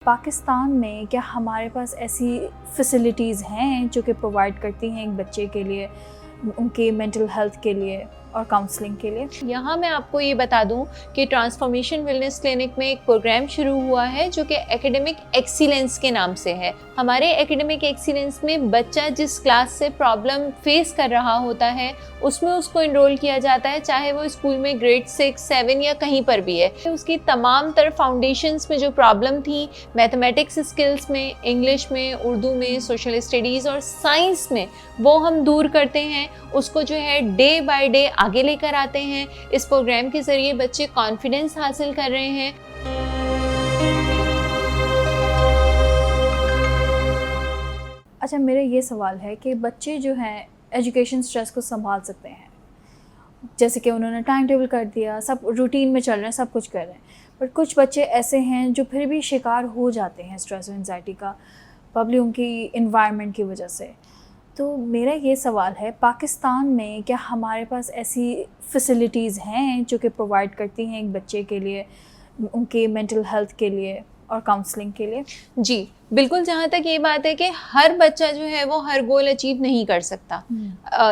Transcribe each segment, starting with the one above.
पाकिस्तान में क्या हमारे पास ऐसी फैसिलिटीज़ हैं जो कि प्रोवाइड करती हैं एक बच्चे के लिए, उनकी मेंटल हेल्थ के लिए और काउंसलिंग के लिए? यहाँ मैं आपको ये बता दूं कि ट्रांसफॉर्मेशन वेलनेस क्लिनिक में एक प्रोग्राम शुरू हुआ है जो कि एकेडमिक एक्सीलेंस के नाम से है। हमारे एकेडमिक एक्सीलेंस में बच्चा जिस क्लास से प्रॉब्लम फेस कर रहा होता है उसमें उसको इनरोल किया जाता है, चाहे वो स्कूल में ग्रेड 6, 7 या कहीं पर भी है। उसकी तमाम तरह फाउंडेशंस में जो प्रॉब्लम थी, मैथमेटिक्स स्किल्स में, इंग्लिश में, उर्दू में, सोशल स्टडीज़ और साइंस में, वो हम दूर करते हैं। उसको जो है डे बाय डे आगे लेकर आते हैं। इस प्रोग्राम के ज़रिए बच्चे कॉन्फिडेंस हासिल कर रहे हैं। अच्छा, मेरा ये सवाल है कि बच्चे जो हैं एजुकेशन स्ट्रेस को संभाल सकते हैं, जैसे कि उन्होंने टाइम टेबल कर दिया, सब रूटीन में चल रहे हैं, सब कुछ कर रहे हैं, पर कुछ बच्चे ऐसे हैं जो फिर भी शिकार हो जाते हैं स्ट्रेस और एंजाइटी का, प्रॉब्ली उनकी इन्वायरमेंट की वजह से। तो मेरा ये सवाल है, पाकिस्तान में क्या हमारे पास ऐसी फैसिलिटीज़ हैं जो कि प्रोवाइड करती हैं एक बच्चे के लिए, उनकी मेंटल हेल्थ के लिए और काउंसलिंग के लिए? जी बिल्कुल। जहाँ तक ये बात है कि हर बच्चा जो है वो हर गोल अचीव नहीं कर सकता।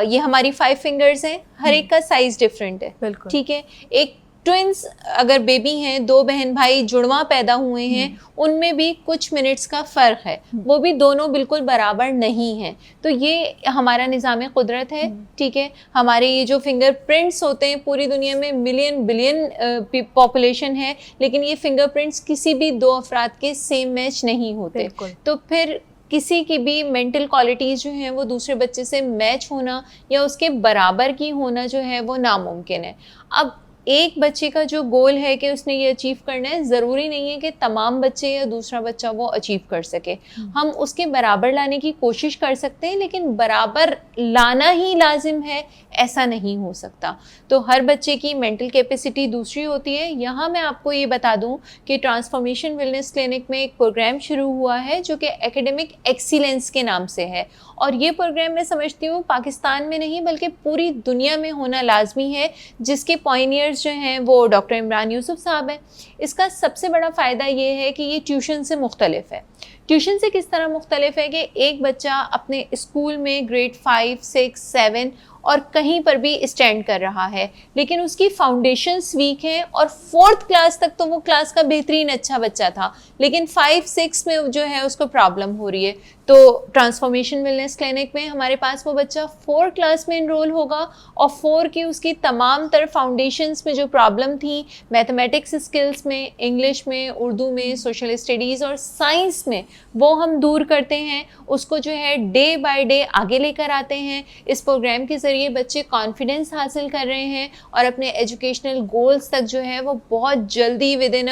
ये हमारी 5 फिंगर्स हैं, हर एक का साइज डिफरेंट है। बिल्कुल ठीक है। एक ट्विंस अगर बेबी हैं, 2 बहन भाई जुड़वा पैदा हुए हैं, उनमें भी कुछ मिनट्स का फ़र्क है, वो भी दोनों बिल्कुल बराबर नहीं हैं। तो ये हमारा निज़ाम कुदरत है। ठीक है। हमारे ये जो फिंगरप्रिंट्स होते हैं, पूरी दुनिया में मिलियन बिलियन पॉपुलेशन है, लेकिन ये फिंगरप्रिंट्स किसी भी 2 अफराद के सेम मैच नहीं होते। तो फिर किसी की भी मेंटल क्वालिटीज़ जो हैं वो दूसरे बच्चे से मैच होना या उसके बराबर की होना जो है वो नामुमकिन है। अब एक बच्चे का जो गोल है कि उसने ये अचीव करना है, ज़रूरी नहीं है कि तमाम बच्चे या दूसरा बच्चा वो अचीव कर सके। हम उसके बराबर लाने की कोशिश कर सकते हैं, लेकिन बराबर लाना ही लाजिम है ऐसा नहीं हो सकता। तो हर बच्चे की मेंटल कैपेसिटी दूसरी होती है। यहाँ मैं आपको ये बता दूं कि ट्रांसफॉर्मेशन वेलनेस क्लिनिक में एक प्रोग्राम शुरू हुआ है जो कि एकेडमिक एक्सीलेंस के नाम से है, और ये प्रोग्राम मैं समझती हूँ पाकिस्तान में नहीं बल्कि पूरी दुनिया में होना लाजमी है, जिसके पॉइनियर्स जो हैं वो डॉक्टर इमरान यूसुफ साहब हैं। इसका सबसे बड़ा फ़ायदा ये है कि ये ट्यूशन से मुख्तलिफ है। ट्यूशन से किस तरह मुख्तलिफ है कि एक बच्चा अपने स्कूल में ग्रेड 5, 6, 7 और कहीं पर भी स्टैंड कर रहा है, लेकिन उसकी फाउंडेशंस वीक हैं, और 4th क्लास तक तो वो क्लास का बेहतरीन अच्छा बच्चा था, लेकिन 5, 6 में जो है उसको प्रॉब्लम हो रही है। तो ट्रांसफॉर्मेशन वेलनेस क्लिनिक में हमारे पास वो बच्चा 4 क्लास में इनरोल होगा, और 4 की उसकी तमाम तरह फाउंडेशंस में जो प्रॉब्लम थी, मैथमेटिक्स स्किल्स में, इंग्लिश में, उर्दू में, सोशल स्टडीज़ और साइंस में, वो हम दूर करते हैं। उसको जो है डे बाय डे आगे लेकर आते हैं। इस प्रोग्राम के ज़रिए बच्चे कॉन्फिडेंस हासिल कर रहे हैं और अपने एजुकेशनल गोल्स तक जो है वो बहुत जल्दी विदिन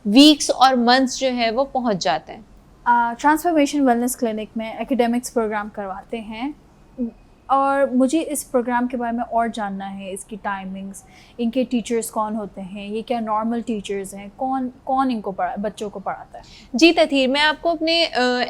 वीक्स और मंथ्स जो है वो पहुंच जाते हैं। ट्रांसफॉर्मेशन वेलनेस क्लिनिक में एकेडमिक्स प्रोग्राम करवाते हैं, और मुझे इस प्रोग्राम के बारे में और जानना है, इसकी टाइमिंग्स, इनके टीचर्स कौन होते हैं, ये क्या नॉर्मल टीचर्स हैं, कौन इनको बच्चों को पढ़ाता है? जी तथीर, मैं आपको अपने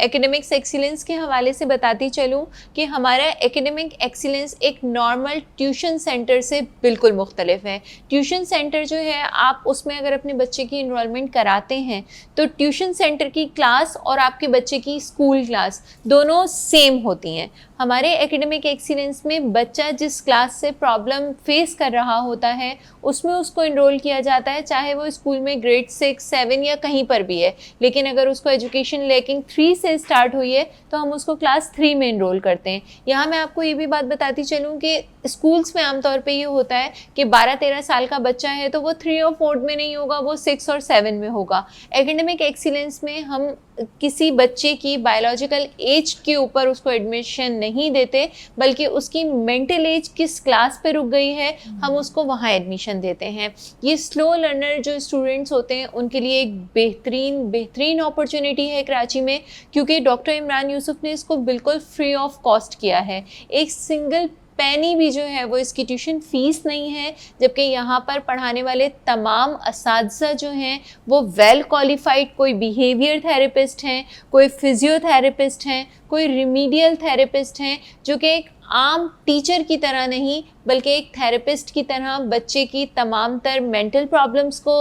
एकेडमिक्स एक्सीलेंस के हवाले से बताती चलूँ कि हमारा एकेडमिक एक्सीलेंस एक नॉर्मल ट्यूशन सेंटर से बिल्कुल मुख्तलिफ है। ट्यूशन सेंटर जो है, आप उसमें अगर अपने बच्चे की इनरोलमेंट कराते हैं तो ट्यूशन सेंटर की क्लास और आपके बच्चे की स्कूल क्लास दोनों सेम होती हैं। हमारे एकेडमिक एक्सीलेंस में बच्चा जिस क्लास से प्रॉब्लम फेस कर रहा होता है उसमें उसको इनरोल किया जाता है, चाहे वो स्कूल में ग्रेड 6, 7 या कहीं पर भी है। लेकिन अगर उसको एजुकेशन रैंकिंग 3 से स्टार्ट हुई है तो हम उसको क्लास 3 में इनरोल करते हैं। यहाँ मैं आपको ये भी बात बताती चलूँ कि स्कूल्स में आमतौर पे ये होता है कि 12-13 साल का बच्चा है तो वो 3 और 4 में नहीं होगा, वो 6 और 7 में होगा। एकेडमिक एक्सीलेंस में हम किसी बच्चे की बायोलॉजिकल एज के ऊपर उसको एडमिशन नहीं देते, बल्कि उसकी मेंटल एज किस क्लास पे रुक गई है हम उसको वहाँ एडमिशन देते हैं। ये स्लो लर्नर जो स्टूडेंट्स होते हैं उनके लिए एक बेहतरीन अपॉर्चुनिटी है कराची में, क्योंकि डॉक्टर इमरान यूसुफ ने इसको बिल्कुल फ्री ऑफ कॉस्ट किया है। एक सिंगल पैनी भी जो है वो इसकी ट्यूशन फ़ीस नहीं है, जबकि यहाँ पर पढ़ाने वाले तमाम असातिज़ा जो हैं वो वेल क्वालिफाइड, कोई बिहेवियर थेरेपिस्ट हैं, कोई फिजियोथेरेपिस्ट हैं, कोई रिमीडियल थेरेपिस्ट हैं, जो कि एक आम टीचर की तरह नहीं बल्कि एक थेरेपिस्ट की तरह बच्चे की तमाम तर मेंटल प्रॉब्लम्स को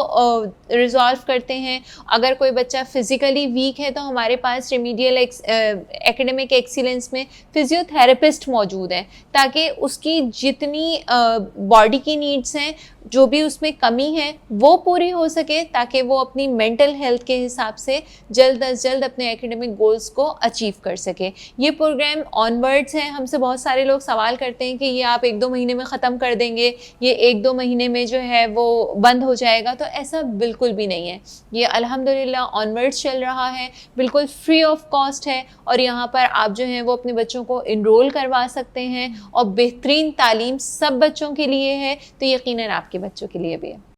रिजॉल्व करते हैं। अगर कोई बच्चा फिज़िकली वीक है तो हमारे पास रेमीडियल एकेडमिक एक्सीलेंस में फिजियोथेरेपिस्ट मौजूद हैं ताकि उसकी जितनी बॉडी की नीड्स हैं, जो भी उसमें कमी है वो पूरी हो सके, ताकि वो अपनी मेंटल हेल्थ के हिसाब से जल्द अज जल्द अपने एकेडमिक गोल्स को अचीव कर सके। ये प्रोग्राम ऑनवर्ड्स है। हमसे बहुत सारे लोग सवाल करते हैं कि ये आप 1-2 महीने में ख़त्म कर देंगे, ये 1-2 महीने में जो है वो बंद हो जाएगा, तो ऐसा बिल्कुल भी नहीं है। ये अल्हम्दुलिल्लाह ऑनवर्ड्स चल रहा है, बिल्कुल फ्री ऑफ कॉस्ट है और यहाँ पर आप जो हैं वो अपने बच्चों को इनरोल करवा सकते हैं और बेहतरीन तालीम सब बच्चों के लिए है, तो यकीनन आपके बच्चों के लिए भी है।